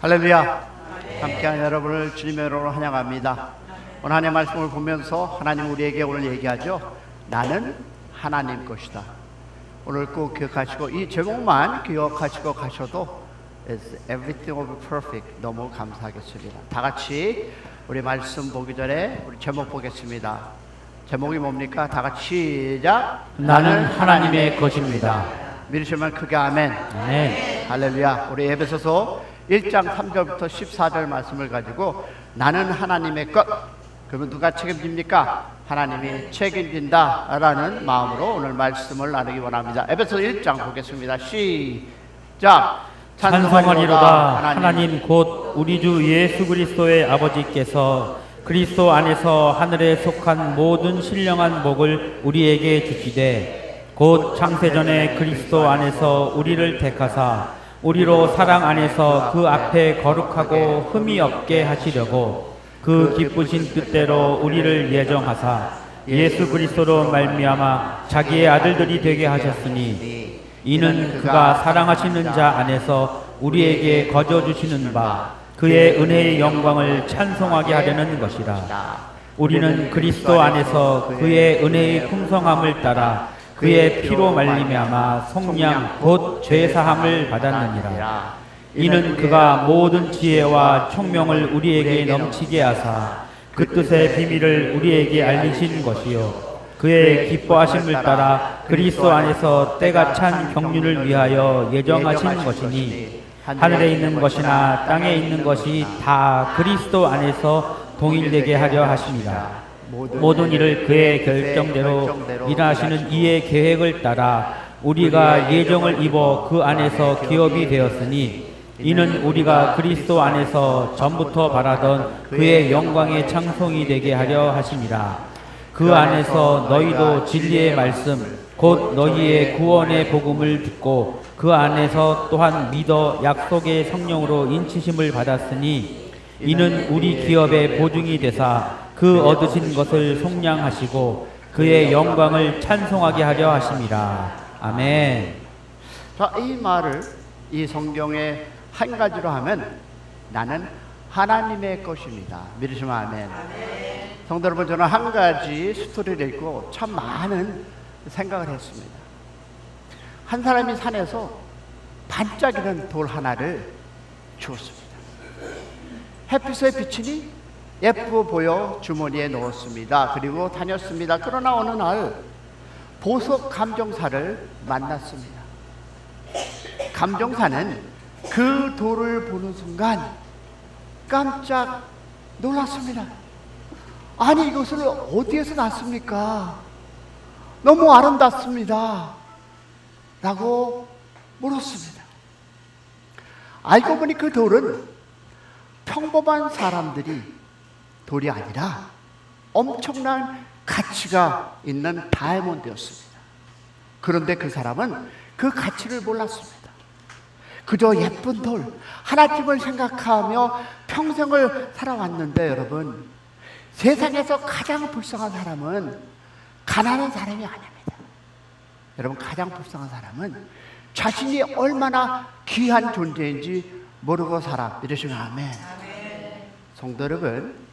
할렐루야. 함께한 여러분을 주님의 이름으로 환영합니다. 오늘 하나님의 말씀을 보면서 하나님 우리에게 오늘 얘기하죠. 나는 하나님 것이다. 오늘 꼭 기억하시고 이 제목만 기억하시고 가셔도 It's everything will be perfect. 너무 감사하겠습니다. 다 같이 우리 말씀 보기 전에 우리 제목 보겠습니다. 제목이 뭡니까? 다 같이 시작. 나는 하나님의 것입니다. 믿으시면 크게 아멘. 아멘. 할렐루야. 우리 에베소서 1장 3절부터 14절 말씀을 가지고 나는 하나님의 것. 그러면 누가 책임집니까? 하나님이 책임진다 라는 마음으로 오늘 말씀을 나누기 원합니다. 에베소 1장 보겠습니다. 시작. 찬송하리로다. 하나님 곧 우리 주 예수 그리스도의 아버지께서 그리스도 안에서 하늘에 속한 모든 신령한 복을 우리에게 주시되 곧 창세전에 그리스도 안에서 우리를 택하사 우리로 사랑 안에서 그 앞에 거룩하고 흠이 없게 하시려고 그 기쁘신 뜻대로 우리를 예정하사 예수 그리스도로 말미암아 자기의 아들들이 되게 하셨으니 이는 그가 사랑하시는 자 안에서 우리에게 거저 주시는 바 그의 은혜의 영광을 찬송하게 하려는 것이라. 우리는 그리스도 안에서 그의 은혜의 풍성함을 따라 그의 피로 말미암아 속량 곧 죄사함을 받았느니라. 이는 그가 모든 지혜와 총명을 우리에게 넘치게 하사 그 뜻의 비밀을 우리에게 알리신 것이요 그의 기뻐하심을 따라 그리스도 안에서 때가 찬 경륜을 위하여 예정하신 것이니 하늘에 있는 것이나 땅에 있는 것이 다 그리스도 안에서 동일되게 하려 하십니다. 모든 일을 그의 결정대로 일하시는 이의 계획을 따라 우리가 예정을 입어 그 안에서 기업이 되었으니 이는 우리가 그리스도 안에서 전부터 바라던 그의 영광의 창송이 되게 하려 하심이라. 그 안에서 너희도 진리의 말씀 곧 너희의 구원의 복음을 듣고 그 안에서 또한 믿어 약속의 성령으로 인치심을 받았으니 이는 우리 기업의 보증이 되사 그 얻으신 것을 속량하시고 그의 영광을 찬송하게 하려 하심이라. 아멘. 자, 이 말을 이 성경에 한 가지로 하면 나는 하나님의 것입니다. 믿으시면 아멘. 성도 여러분, 저는 한 가지 스토리를 읽고 참 많은 생각을 했습니다. 한 사람이 산에서 반짝이는 돌 하나를 주었습니다. 햇빛에 비치니 예쁘어 보여 주머니에 넣었습니다. 그리고 다녔습니다. 그러나 어느 날 보석 감정사를 만났습니다. 감정사는 그 돌을 보는 순간 깜짝 놀랐습니다. 아니, 이것을 어디에서 났습니까? 너무 아름답습니다 라고 물었습니다. 알고 보니 그 돌은 평범한 사람들이 돌이 아니라 엄청난 가치가 있는 다이아몬드였습니다. 그런데 그 사람은 그 가치를 몰랐습니다. 그저 예쁜 돌 하나쯤을 생각하며 평생을 살아왔는데, 여러분, 세상에서 가장 불쌍한 사람은 가난한 사람이 아닙니다. 여러분, 가장 불쌍한 사람은 자신이 얼마나 귀한 존재인지 모르고 살아. 이러시면 아멘. 성도 여러분,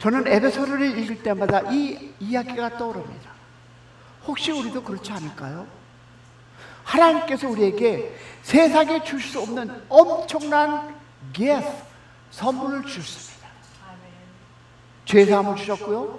저는 에베소서를 읽을 때마다 이 이야기가 떠오릅니다. 혹시 우리도 그렇지 않을까요? 하나님께서 우리에게 세상에 줄 수 없는 엄청난 기ft, 선물을 주셨습니다. 죄사함을 주셨고요,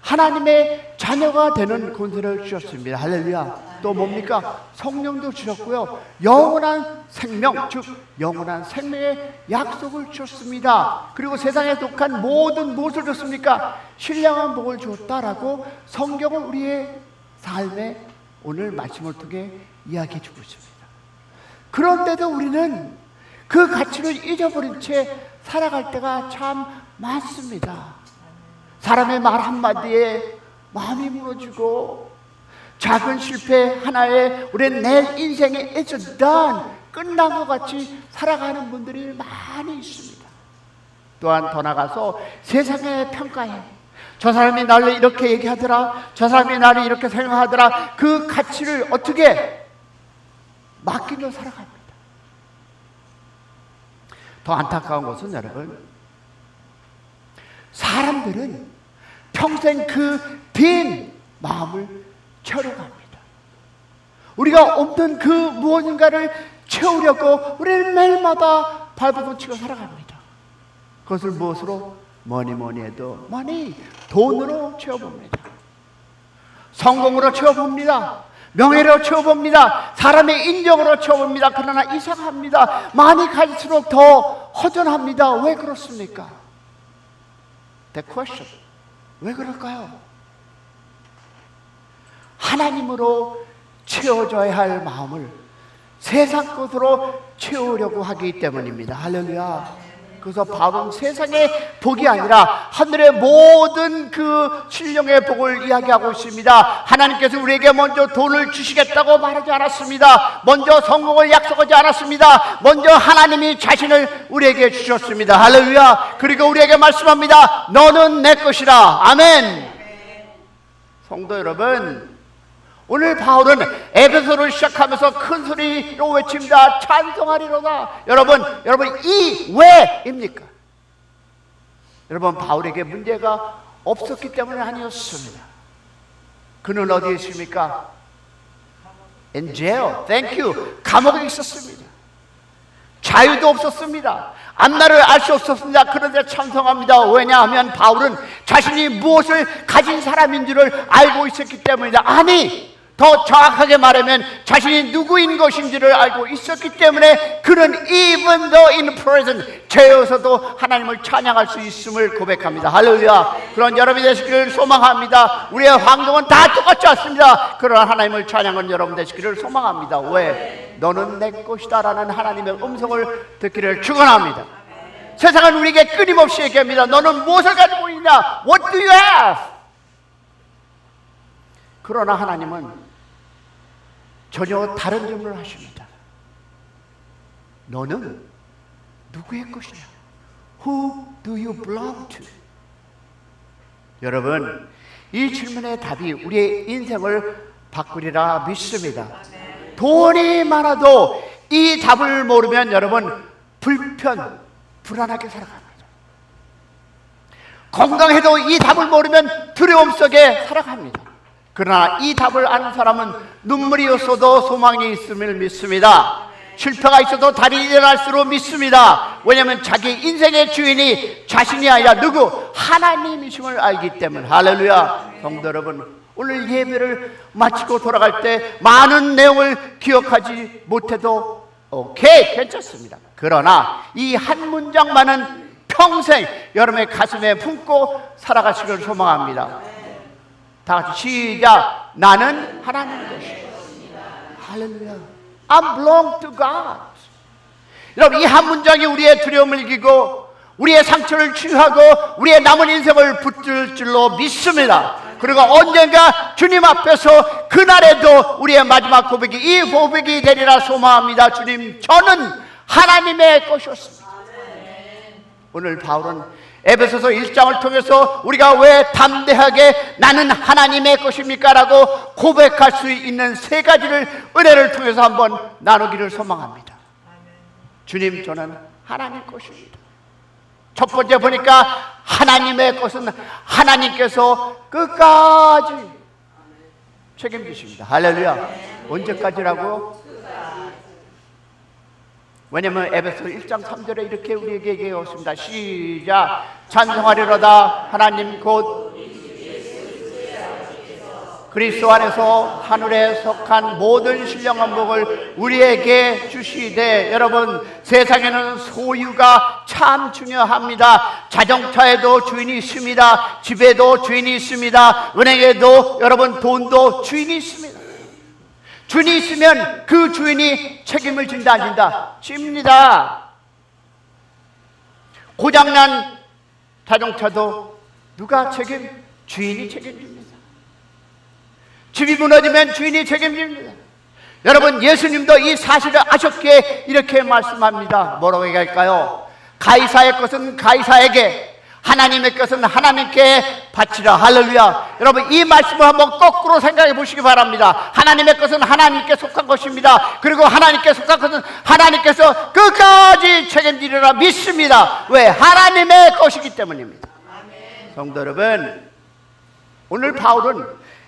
하나님의 자녀가 되는 권세를 주셨습니다. 할렐루야. 또 뭡니까? 성령도 주셨고요, 영원한 생명, 즉 영원한 생명의 약속을 주셨습니다. 그리고 세상에 속한 모든 무엇을 줬습니까? 신령한 복을 주었다라고 성경은 우리의 삶에 오늘 말씀을 통해 이야기해 주고 있습니다. 그런데도 우리는 그 가치를 잊어버린 채 살아갈 때가 참 많습니다. 사람의 말 한마디에 마음이 무너지고 작은 실패 하나에 우리는 내 인생에 It's done, 끝난 것 같이 살아가는 분들이 많이 있습니다. 또한 더 나가서 세상의 평가에 저 사람이 나를 이렇게 얘기하더라, 저 사람이 나를 이렇게 생각하더라, 그 가치를 어떻게 맡기며 살아갑니다. 더 안타까운 것은 여러분, 사람들은 평생 그 빈 마음을 채우려고 합니다. 우리가 없는 그 무언가를 채우려고 우리는 매일마다 발버둥치고 살아갑니다. 그것을 무엇으로? 뭐니 해도 돈으로 채워봅니다. 성공으로 채워봅니다. 명예로 채워봅니다. 사람의 인정으로 채워봅니다. 그러나 이상합니다. 많이 가질수록 더 허전합니다. 왜 그렇습니까? The question. 왜 그럴까요? 하나님으로 채워줘야 할 마음을 세상 것으로 채우려고 하기 때문입니다. 할렐루야. 그래서 바울은 세상의 복이 아니라 하늘의 모든 그 신령의 복을 이야기하고 있습니다. 하나님께서 우리에게 먼저 돈을 주시겠다고 말하지 않았습니다. 먼저 성공을 약속하지 않았습니다. 먼저 하나님이 자신을 우리에게 주셨습니다. 할렐루야. 그리고 우리에게 말씀합니다. 너는 내 것이라. 아멘. 성도 여러분, 오늘 바울은 에베소를 시작하면서 큰 소리로 외칩니다. 찬송하리로다. 여러분 이 왜입니까? 여러분, 바울에게 문제가 없었기 때문은 아니었습니다. 그는 어디에 있습니까? In jail. Thank you. 감옥에 있었습니다. 자유도 없었습니다. 앞날을 알 수 없었습니다. 그런데 찬송합니다. 왜냐하면 바울은 자신이 무엇을 가진 사람인 줄을 알고 있었기 때문이다. 아니, 더 정확하게 말하면 자신이 누구인 것인지를 알고 있었기 때문에 그는 even though in prison, 죄여서도 하나님을 찬양할 수 있음을 고백합니다. 할렐루야. 그런 여러분이 되시기를 소망합니다. 우리의 환경은 다 똑같지 않습니다. 그러나 하나님을 찬양하는 여러분 되시기를 소망합니다. 왜? 너는 내 것이다 라는 하나님의 음성을 듣기를 축원합니다. 세상은 우리에게 끊임없이 얘기합니다. 너는 무엇을 가지고 있냐? What do you have? 그러나 하나님은 전혀 다른 질문을 하십니다. 너는 누구의 것이냐? Who do you belong to? 여러분, 이 질문의 답이 우리의 인생을 바꾸리라 믿습니다. 돈이 많아도 이 답을 모르면 여러분 불안하게 살아갑니다. 건강해도 이 답을 모르면 두려움 속에 살아갑니다. 그러나 이 답을 아는 사람은 눈물이 없어도 소망이 있음을 믿습니다. 실패가 있어도 다리 일어날수록 믿습니다. 왜냐하면 자기 인생의 주인이 자신이 아니라 누구? 하나님이심을 알기 때문에. 할렐루야. 성도 여러분, 오늘 예배를 마치고 돌아갈 때 많은 내용을 기억하지 못해도 오케이, 괜찮습니다. 그러나 이 한 문장만은 평생 여러분의 가슴에 품고 살아가시길 소망합니다. 다 같이 시작. 나는 하나님의 것이다. 할렐루야. I belong to God. 여러분, 이 한 문장이 우리의 두려움을 이기고 우리의 상처를 치유하고 우리의 남은 인생을 붙들 줄로 믿습니다. 그리고 언젠가 주님 앞에서 그날에도 우리의 마지막 고백이 이 고백이 되리라 소망합니다. 주님, 저는 하나님의 것이었습니다. 오늘 바울은 에베소서 1장을 통해서 우리가 왜 담대하게 나는 하나님의 것입니까? 라고 고백할 수 있는 세 가지를 은혜를 통해서 한번 나누기를 소망합니다. 주님, 저는 하나님 것입니다. 첫 번째 보니까 하나님의 것은 하나님께서 끝까지 책임지십니다. 할렐루야. 언제까지라고요? 왜냐하면 에베소 1장 3절에 이렇게 우리에게 얘기했습니다. 시작. 찬송하리로다. 하나님 곧 그리스도 안에서 하늘에 속한 모든 신령한 복을 우리에게 주시되. 여러분, 세상에는 소유가 참 중요합니다. 자동차에도 주인이 있습니다. 집에도 주인이 있습니다. 은행에도 여러분 돈도 주인이 있습니다. 주인이 있으면 그 주인이 책임을 진다 안 진다? 집니다. 고장난 자동차도 누가 책임? 주인이 책임집니다. 집이 무너지면 주인이 책임집니다. 여러분, 예수님도 이 사실을 아셨기에 이렇게 말씀합니다. 뭐라고 얘기할까요? 가이사의 것은 가이사에게, 하나님의 것은 하나님께 바치라. 할렐루야. 여러분, 이 말씀을 한번 거꾸로 생각해 보시기 바랍니다. 하나님의 것은 하나님께 속한 것입니다. 그리고 하나님께 속한 것은 하나님께서 끝까지 책임지리라 믿습니다. 왜? 하나님의 것이기 때문입니다. 성도 여러분, 오늘 바울은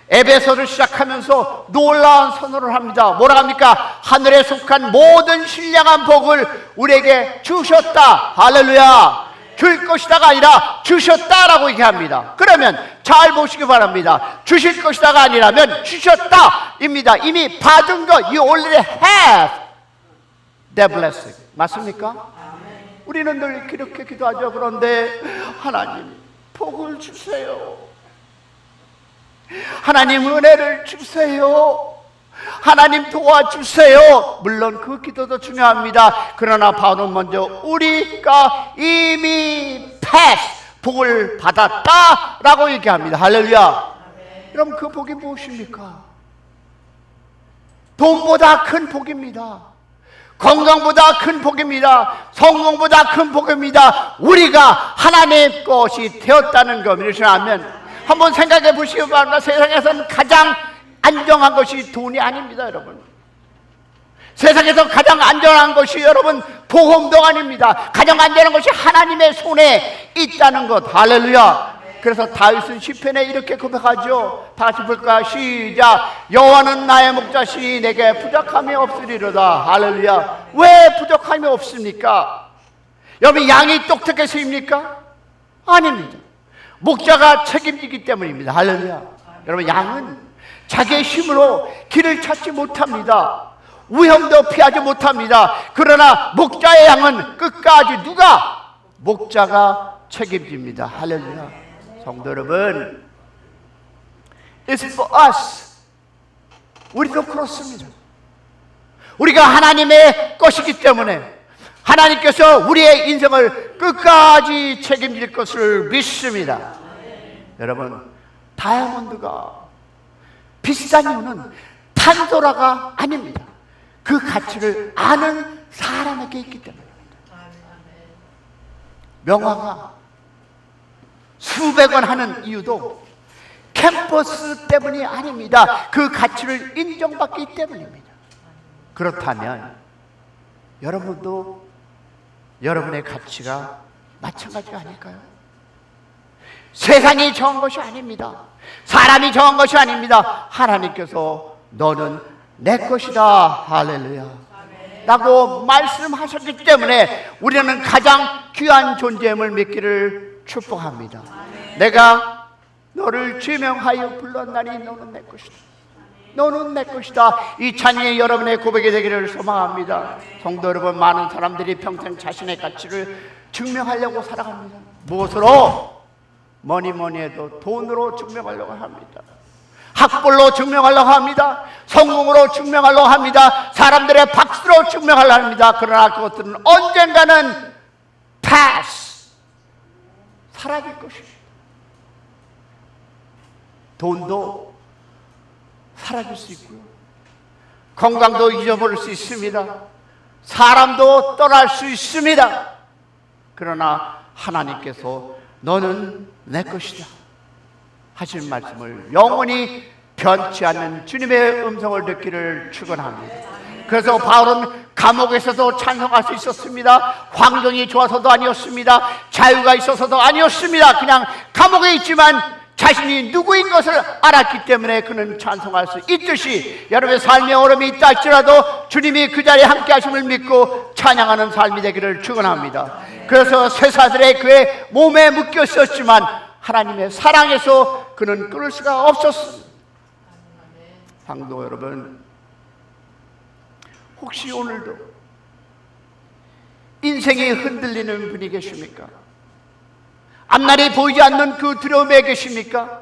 에베소를 시작하면서 놀라운 선언을 합니다. 뭐라 합니까? 하늘에 속한 모든 신령한 복을 우리에게 주셨다. 할렐루야. 줄 것이다가 아니라 주셨다라고 얘기합니다. 그러면 잘 보시기 바랍니다. 주실 것이다가 아니라면 주셨다입니다. 이미 받은 것, you already have the blessing. 맞습니까? 우리는 늘 이렇게 기도하죠. 그런데 하나님 복을 주세요. 하나님 은혜를 주세요. 하나님 도와주세요. 물론 그 기도도 중요합니다. 그러나 바울은 먼저 우리가 이미 복을 받았다라고 얘기합니다. 할렐루야. 그럼 그 복이 무엇입니까? 돈보다 큰 복입니다. 건강보다 큰 복입니다. 성공보다 큰 복입니다. 우리가 하나님 것이 되었다는 겁니다. 한번 생각해 보시기 바랍니다. 세상에서는 가장 안정한 것이 돈이 아닙니다, 여러분. 세상에서 가장 안전한 것이 여러분 보험도 아닙니다. 가장 안전한 것이 하나님의 손에 있다는 것. 할렐루야. 그래서 다윗은 시편에 이렇게 고백하죠. 다 같이 볼까요? 시작. 여호와는 나의 목자시니 내게 부족함이 없으리로다. 할렐루야. 왜 부족함이 없습니까? 여러분, 양이 똑똑해서입니까? 아닙니다. 목자가 책임지기 때문입니다. 할렐루야. 여러분, 양은 자기의 힘으로 길을 찾지 못합니다. 위험도 피하지 못합니다. 그러나 목자의 양은 끝까지 누가? 목자가 책임집니다. 할렐루야. 성도 여러분, It's for us. 우리도 그렇습니다. 우리가 하나님의 것이기 때문에 하나님께서 우리의 인생을 끝까지 책임질 것을 믿습니다. 여러분, 다이아몬드가 비싼 이유는 탄소라가 아닙니다. 그 가치를 아는 사람에게 있기 때문입니다. 명화가 수백 원 하는 이유도 캠퍼스 때문이 아닙니다. 그 가치를 인정받기 때문입니다. 그렇다면 여러분도 여러분의 가치가 마찬가지가 아닐까요? 세상이 정한 것이 아닙니다. 사람이 정한 것이 아닙니다. 하나님께서 너는 내 것이다. 할렐루야. 라고 말씀하셨기 때문에 우리는 가장 귀한 존재임을 믿기를 축복합니다. 내가 너를 지명하여 불렀나니 너는 내 것이다. 너는 내 것이다. 이 찬양이 여러분의 고백이 되기를 소망합니다. 성도 여러분, 많은 사람들이 평생 자신의 가치를 증명하려고 살아갑니다. 무엇으로? 뭐니 해도 돈으로 증명하려고 합니다. 학벌로 증명하려고 합니다. 성공으로 증명하려고 합니다. 사람들의 박수로 증명하려고 합니다. 그러나 그것들은 언젠가는 사라질 것입니다. 돈도 사라질 수 있고요, 건강도 잊어버릴 수 있습니다. 사람도 떠날 수 있습니다. 그러나 하나님께서 너는 내 것이다 하신 말씀을 영원히 변치 않는 주님의 음성을 듣기를 축원합니다. 그래서 바울은 감옥에서도 찬송할 수 있었습니다. 환경이 좋아서도 아니었습니다. 자유가 있어서도 아니었습니다. 그냥 감옥에 있지만 자신이 누구인 것을 알았기 때문에 그는 찬송할 수 있듯이 여러분의 삶에 어려움이 있다 할지라도 주님이 그 자리에 함께 하심을 믿고 찬양하는 삶이 되기를 축원합니다. 그래서 쇠사슬에 그의 몸에 묶여 있었지만 하나님의 사랑에서 그는 끊을 수가 없었습니다. 성도 여러분, 혹시 오늘도 인생이 흔들리는 분이 계십니까? 앞날이 보이지 않는 그 두려움에 계십니까?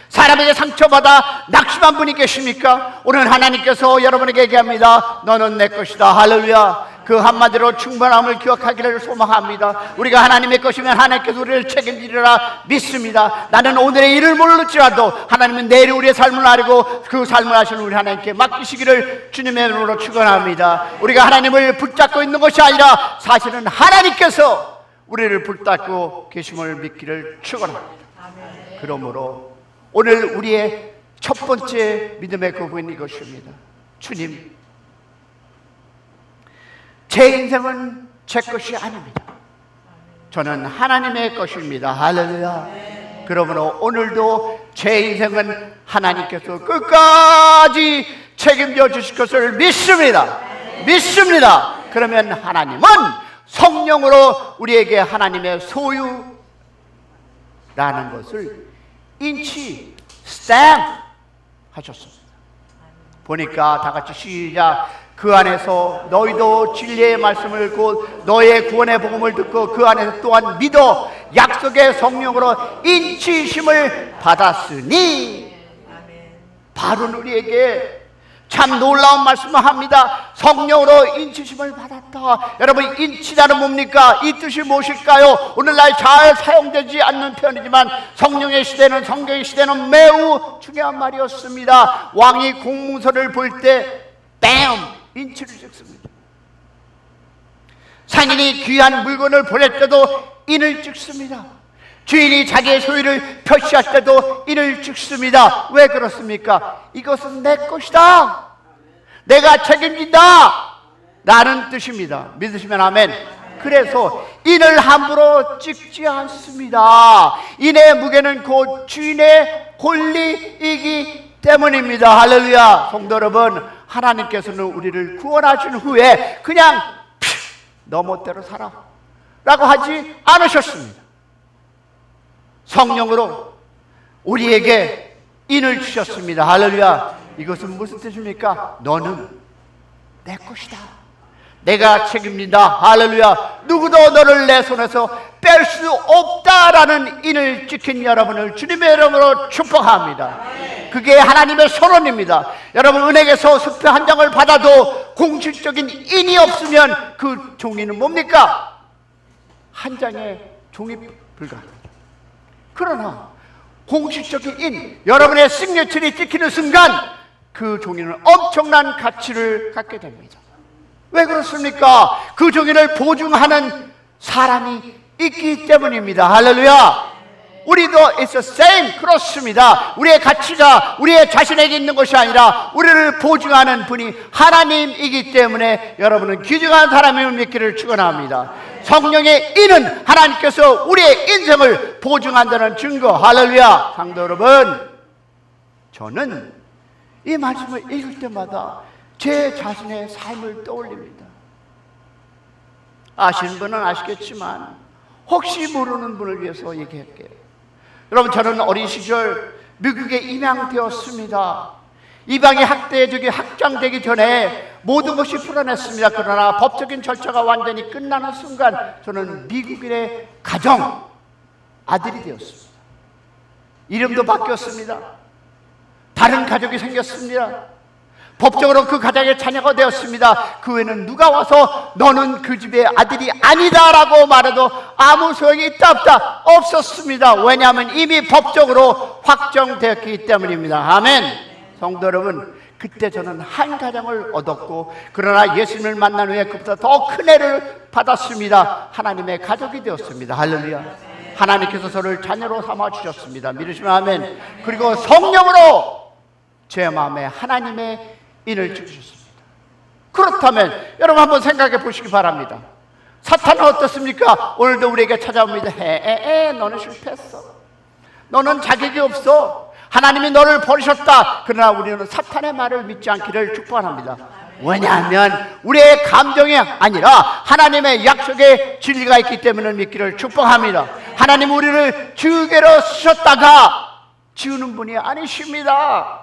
사람에게 상처받아 낙심한 분이 계십니까? 오늘 하나님께서 여러분에게 얘기합니다. 너는 내 것이다. 할렐루야. 그 한마디로 충분함을 기억하기를 소망합니다. 우리가 하나님의 것이면 하나님께서 우리를 책임지리라 믿습니다. 나는 오늘의 일을 모를지라도 하나님은 내일 우리의 삶을 알고 그 삶을 하시는 우리 하나님께 맡기시기를 주님의 이름으로 축원합니다. 우리가 하나님을 붙잡고 있는 것이 아니라 사실은 하나님께서 우리를 붙잡고 계심을 믿기를 축원합니다. 그러므로 오늘 우리의 첫 번째 믿음의 고백은 이것입니다. 주님, 제 인생은 제 것이 아닙니다. 저는 하나님의 것입니다. 할렐루야. 그러므로 오늘도 제 인생은 하나님께서 끝까지 책임져 주실 것을 믿습니다. 믿습니다. 그러면 하나님은 성령으로 우리에게 하나님의 소유라는 것을 인치, 스탬프 하셨습니다. 보니까 다 같이 시작. 그 안에서 너희도 진리의 말씀을 곧 너의 구원의 복음을 듣고 그 안에서 또한 믿어 약속의 성령으로 인치심을 받았으니. 바로 우리에게 참 놀라운 말씀을 합니다. 성령으로 인치심을 받았다. 여러분, 인치다는 뭡니까? 이 뜻이 무엇일까요? 오늘날 잘 사용되지 않는 표현이지만 성령의 시대는, 성경의 시대는 매우 중요한 말이었습니다. 왕이 공문서를 볼 때 뱀! 인치를 찍습니다. 상인이 귀한 물건을 보낼 때도 인을 찍습니다. 주인이 자기의 소유를 표시할 때도 인을 찍습니다. 왜 그렇습니까? 이것은 내 것이다, 내가 책임진다 라는 뜻입니다. 믿으시면 아멘. 그래서 인을 함부로 찍지 않습니다. 인의 무게는 곧 주인의 권리이기 때문입니다. 할렐루야. 성도 여러분, 하나님께서는 우리를 구원하신 후에 그냥 너 멋대로 살아 라고 하지 않으셨습니다. 성령으로 우리에게 인을 주셨습니다. 할렐루야. 이것은 무슨 뜻입니까? 너는 내 것이다, 내가 책임진다. 할렐루야. 누구도 너를 내 손에서 뺄 수 없다라는 인을 지킨 여러분을 주님의 이름으로 축복합니다. 그게 하나님의 선언입니다. 여러분, 은행에서 수표 한 장을 받아도 공식적인 인이 없으면 그 종이는 뭡니까? 한 장의 종이 불가합니다. 그러나 공식적인 인, 여러분의 시그니처를 찍히는 순간 그 종이는 엄청난 가치를 갖게 됩니다. 왜 그렇습니까? 그 종이를 보증하는 사람이 있기 때문입니다. 할렐루야. 우리도 it's the same. 그렇습니다. 우리의 가치가 우리의 자신에게 있는 것이 아니라 우리를 보증하는 분이 하나님이기 때문에 여러분은 귀중한 사람임을 믿기를 축원합니다. 성령의 인은 하나님께서 우리의 인생을 보증한다는 증거. 할렐루야. 성도 여러분, 저는 이 말씀을 읽을 때마다 제 자신의 삶을 떠올립니다. 아시는 분은 아시겠지만 혹시 모르는 분을 위해서 얘기할게요. 여러분, 저는 어린 시절 미국에 입양되었습니다. 이방이 학대적이 확장되기 전에 모든 것이 불안했습니다. 그러나 법적인 절차가 완전히 끝나는 순간 저는 미국인의 가정 아들이 되었습니다. 이름도 바뀌었습니다. 다른 가족이 생겼습니다. 법적으로 그 가정의 자녀가 되었습니다. 그 후에는 누가 와서 너는 그 집의 아들이 아니다 라고 말해도 아무 소용이 있다 없다 없었습니다. 왜냐하면 이미 법적으로 확정되었기 때문입니다. 아멘. 성도 여러분, 그때 저는 한 가정을 얻었고, 그러나 예수님을 만난 후에 그보다 더 큰 애를 받았습니다. 하나님의 가족이 되었습니다. 할렐루야. 하나님께서 저를 자녀로 삼아 주셨습니다. 믿으시면 아멘. 그리고 성령으로 제 마음에 하나님의 인을 주셨습니다. 그렇다면 여러분 한번 생각해 보시기 바랍니다. 사탄은 어떻습니까? 오늘도 우리에게 찾아옵니다. 너는 실패했어, 너는 자격이 없어, 하나님이 너를 버리셨다. 그러나 우리는 사탄의 말을 믿지 않기를 축복합니다. 왜냐하면 우리의 감정이 아니라 하나님의 약속의 진리가 있기 때문에 믿기를 축복합니다. 하나님 우리를 지우개로 쓰셨다가 지우는 분이 아니십니다.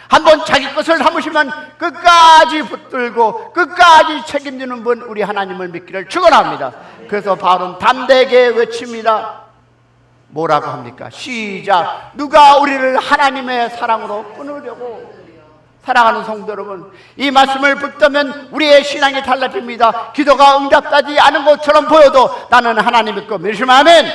한번 자기 것을 삼으시면 끝까지 붙들고 끝까지 책임지는 분, 우리 하나님을 믿기를 축원합니다. 그래서 바울은 담대하게 외칩니다. 뭐라고 합니까? 시작. 누가 우리를 하나님의 사랑으로 끊으려고. 사랑하는 성도 여러분, 이 말씀을 붙들면 우리의 신앙이 달라집니다. 기도가 응답되지 않은 것처럼 보여도 나는 하나님의 것 믿으시면 아멘.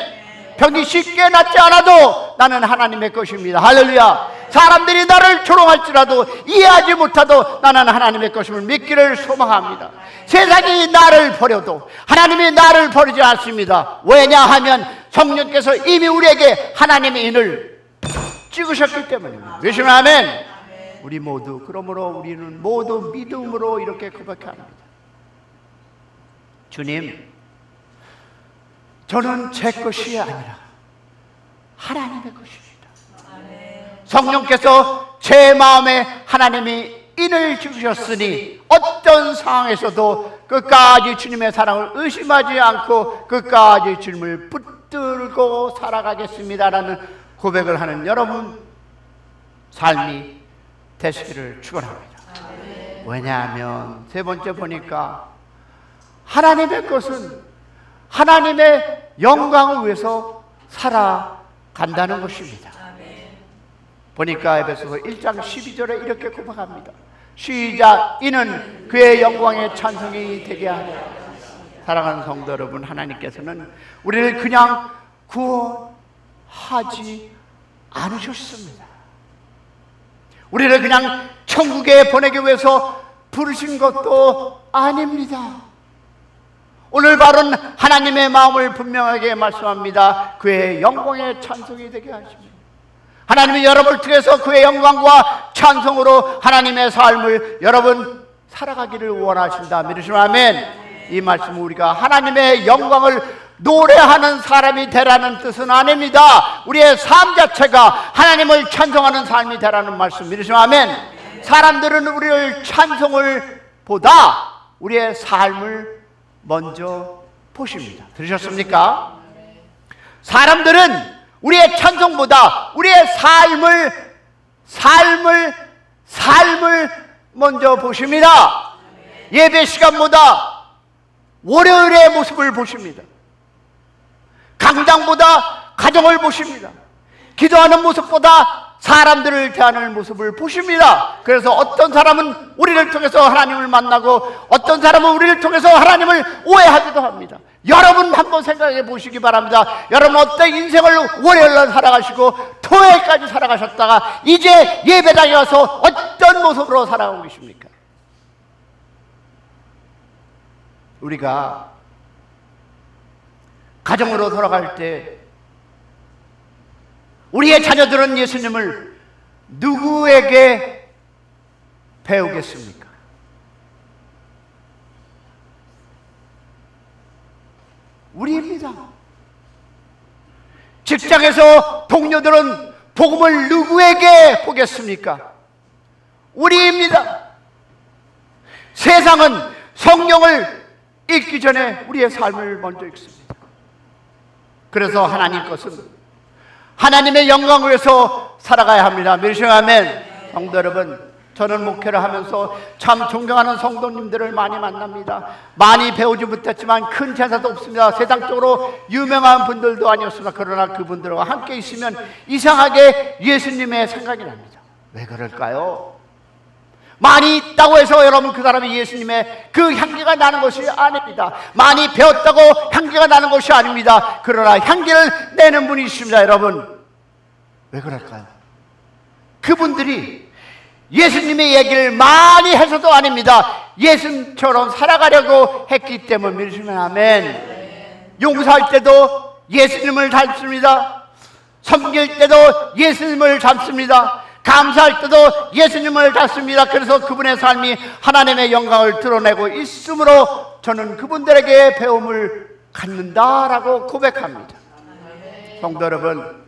병이 쉽게 낫지 않아도 나는 하나님의 것입니다. 할렐루야. 사람들이 나를 조롱할지라도 이해하지 못하도 나는 하나님의 것임을 믿기를 소망합니다. 세상이 나를 버려도 하나님이 나를 버리지 않습니다. 왜냐하면 성령께서 이미 우리에게 하나님의 인을 찍으셨기 때문입니다. 믿으시면 아멘. 우리 모두, 그러므로 우리는 모두 믿음으로 이렇게 고백합니다. 주님, 저는 제 것이 아니라 하나님의 것입니다. 성령께서 제 마음에 하나님이 인을 주셨으니 어떤 상황에서도 끝까지 주님의 사랑을 의심하지 않고 끝까지 주님을 붙들고 살아가겠습니다라는 고백을 하는 여러분 삶이 되시기를 축원합니다. 왜냐하면 세 번째 보니까 하나님의 것은 하나님의 영광을 위해서 살아간다는 것입니다. 보니까 에베소서 1장 12절에 이렇게 고백합니다. 시작. 이는 그의 영광의 찬송이 되게 하려. 사랑하는 성도 여러분, 하나님께서는 우리를 그냥 구원하지 않으셨습니다. 우리를 그냥 천국에 보내기 위해서 부르신 것도 아닙니다. 오늘 바로 하나님의 마음을 분명하게 말씀합니다. 그의 영광의 찬송이 되게 하십니다. 하나님이 여러분을 통해서 그의 영광과 찬송으로 하나님의 삶을 여러분 살아가기를 원하신다. 믿으시면 아멘. 이 말씀은 우리가 하나님의 영광을 노래하는 사람이 되라는 뜻은 아닙니다. 우리의 삶 자체가 하나님을 찬송하는 삶이 되라는 말씀. 믿으시면 아멘. 사람들은 우리를 찬송을 보다 우리의 삶을 먼저 보십니다. 들으셨습니까? 사람들은 우리의 찬송보다 우리의 삶을 먼저 보십니다. 예배 시간보다 월요일의 모습을 보십니다. 강당보다 가정을 보십니다. 기도하는 모습보다 사람들을 대하는 모습을 보십니다. 그래서 어떤 사람은 우리를 통해서 하나님을 만나고 어떤 사람은 우리를 통해서 하나님을 오해하기도 합니다. 여러분 한번 생각해 보시기 바랍니다. 여러분 어떤 인생을 월요일날 살아가시고 토요일까지 살아가셨다가 이제 예배당에 와서 어떤 모습으로 살아가고 계십니까? 우리가 가정으로 돌아갈 때 우리의 자녀들은 예수님을 누구에게 배우겠습니까? 우리입니다. 직장에서 동료들은 복음을 누구에게 보겠습니까? 우리입니다. 세상은 성경을 읽기 전에 우리의 삶을 먼저 읽습니다. 그래서 하나님 것은 하나님의 영광을 위해서 살아가야 합니다. 믿으시면 아멘. 성도 여러분, 저는 목회를 하면서 참 존경하는 성도님들을 많이 만납니다. 많이 배우지 못했지만 큰 제사도 없습니다. 세상적으로 유명한 분들도 아니었습니다. 그러나 그분들과 함께 있으면 이상하게 예수님의 생각이 납니다. 왜 그럴까요? 많이 있다고 해서 여러분 그 사람이 예수님의 그 향기가 나는 것이 아닙니다. 많이 배웠다고 향기가 나는 것이 아닙니다. 그러나 향기를 내는 분이 있습니다. 여러분 왜 그럴까요? 그분들이 예수님의 얘기를 많이 해서도 아닙니다. 예수님처럼 살아가려고 했기 때문에. 믿으시면 아멘. 용서할 때도 예수님을 닮습니다. 섬길 때도 예수님을 닮습니다. 감사할 때도 예수님을 닮습니다. 그래서 그분의 삶이 하나님의 영광을 드러내고 있으므로 저는 그분들에게 배움을 갖는다라고 고백합니다. 성도 여러분,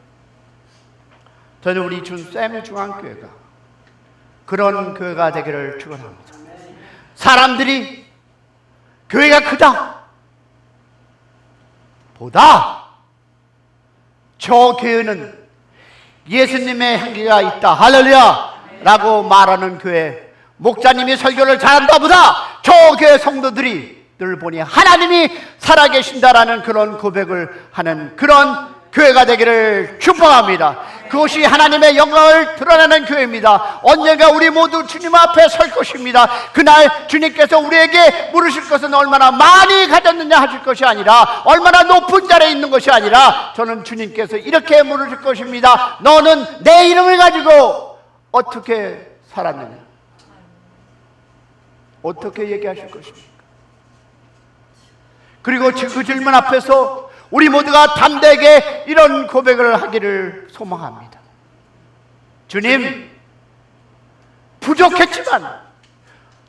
저는 우리 준쌤 중앙교회가 그런 교회가 되기를 축원합니다. 사람들이 교회가 크다 보다 저 교회는 예수님의 향기가 있다, 할렐루야 라고 말하는 교회, 목사님이 설교를 잘한다 보다 저 교회 성도들이 늘 보니 하나님이 살아계신다라는 그런 고백을 하는 그런 교회가 되기를 축복합니다. 그것이 하나님의 영광을 드러내는 교회입니다. 언젠가 우리 모두 주님 앞에 설 것입니다. 그날 주님께서 우리에게 물으실 것은 얼마나 많이 가졌느냐 하실 것이 아니라 얼마나 높은 자리에 있는 것이 아니라 저는 주님께서 이렇게 물으실 것입니다. 너는 내 이름을 가지고 어떻게 살았느냐? 어떻게 얘기하실 것입니까? 그리고 그 질문 앞에서 우리 모두가 담대하게 이런 고백을 하기를 소망합니다. 주님, 부족했지만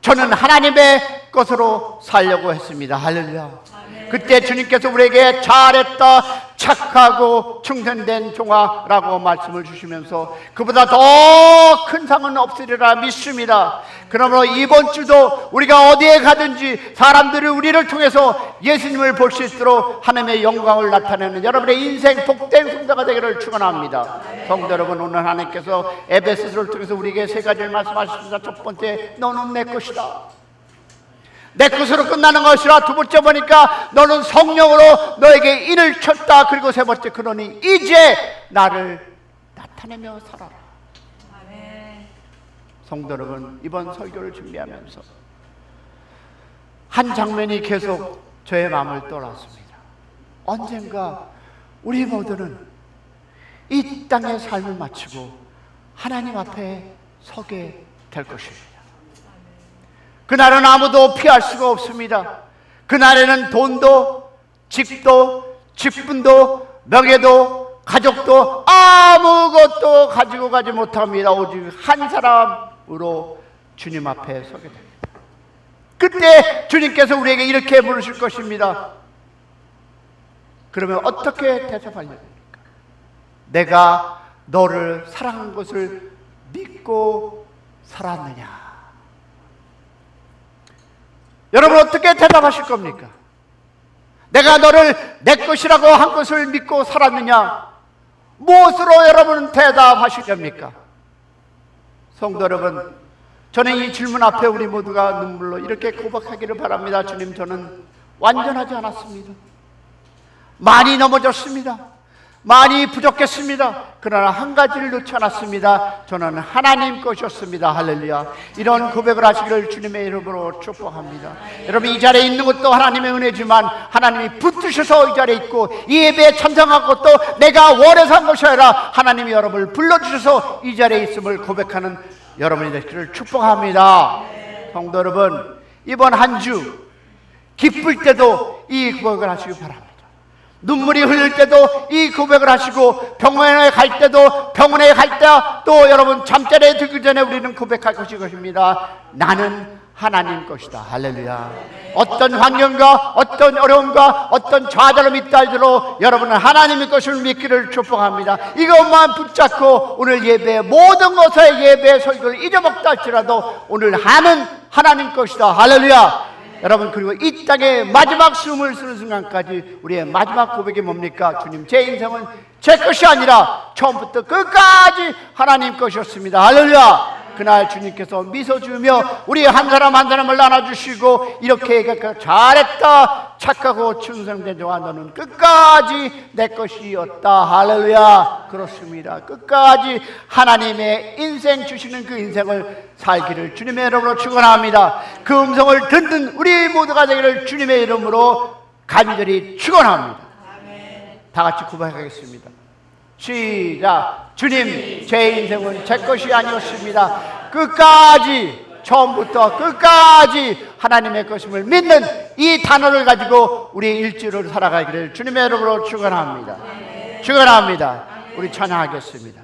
저는 하나님의 것으로 살려고 했습니다. 할렐루야. 그때 주님께서 우리에게 잘했다, 착하고 충성된 종아라고 말씀을 주시면서 그보다 더 큰 상은 없으리라 믿습니다. 그러므로 이번 주도 우리가 어디에 가든지 사람들이 우리를 통해서 예수님을 볼 수 있도록 하나님의 영광을 나타내는 여러분의 인생 복된 성도가 되기를 축원합니다. 성도 여러분, 오늘 하나님께서 에베소서를 통해서 우리에게 세 가지를 말씀하셨습니다. 첫 번째, 너는 내 것이다. 내 것으로 끝나는 것이라. 두 번째 보니까 너는 성령으로 너에게 인을 쳤다. 그리고 세 번째, 그러니 이제 나를 나타내며 살아라. 성도 여러분, 이번 설교를 준비하면서 한 장면이 계속 저의 마음을 떠났습니다. 언젠가 우리 모두는 이 땅의 삶을 마치고 하나님 앞에 서게 될 것입니다. 그날은 아무도 피할 수가 없습니다. 그날에는 돈도, 집도, 직분도, 명예도, 가족도 아무것도 가지고 가지 못합니다. 오직 한 사람으로 주님 앞에 서게 됩니다. 그때 주님께서 우리에게 이렇게 부르실 것입니다. 그러면 어떻게 대답하려고 합니까? 내가 너를 사랑한 것을 믿고 살았느냐? 여러분, 어떻게 대답하실 겁니까? 내가 너를 내 것이라고 한 것을 믿고 살았느냐? 무엇으로 여러분 대답하시렵니까? 성도 여러분, 저는 이 질문 앞에 우리 모두가 눈물로 이렇게 고백하기를 바랍니다. 주님, 저는 완전하지 않았습니다. 많이 넘어졌습니다. 많이 부족했습니다. 그러나 한 가지를 놓지 않았습니다. 저는 하나님 것이었습니다. 할렐루야. 이런 고백을 하시기를 주님의 이름으로 축복합니다. 여러분, 이 자리에 있는 것도 하나님의 은혜지만 하나님이 붙드셔서 이 자리에 있고 이 예배에 참석한 것도 내가 원해서 한 것이 아니라 하나님이 여러분을 불러주셔서 이 자리에 있음을 고백하는 여러분이 되시기를 축복합니다. 성도 여러분, 이번 한 주 기쁠 때도 이 고백을 하시기 바랍니다. 눈물이 흘릴 때도 이 고백을 하시고 병원에 갈 때도 병원에 갈 때 또 여러분 잠자리에 들기 전에 우리는 고백할 것입니다. 나는 하나님 것이다. 할렐루야. 어떤 환경과 어떤 어려움과 어떤 좌절음이 있다 할지라도 여러분은 하나님의 것을 믿기를 축복합니다. 이것만 붙잡고 오늘 예배 모든 것의 예배 설교를 잊어먹다 할지라도 오늘 나는 하나님 것이다. 할렐루야. 여러분, 그리고 이 땅에 마지막 숨을 쓰는 순간까지 우리의 마지막 고백이 뭡니까? 주님, 제 인생은 제 것이 아니라 처음부터 끝까지 하나님 것이었습니다. 할렐루야. 그날 주님께서 미소 지으며 우리 한 사람 한 사람을 나눠주시고 이렇게 얘기할까? 잘했다, 착하고 충성된 종아, 너는 끝까지 내 것이었다. 할렐루야. 그렇습니다. 끝까지 하나님의 인생 주시는 그 인생을 살기를 주님의 이름으로 축원합니다. 그 음성을 듣는 우리 모두가 되기를 주님의 이름으로 간절히 축원합니다. 다 같이 고백하겠습니다. 시작. 주님, 제 인생은 제 것이 아니었습니다. 끝까지, 처음부터 끝까지 하나님의 것임을 믿는 이 단어를 가지고 우리 일주일을 살아가기를 주님의 이름으로 축원합니다. 축원합니다. 우리 찬양하겠습니다.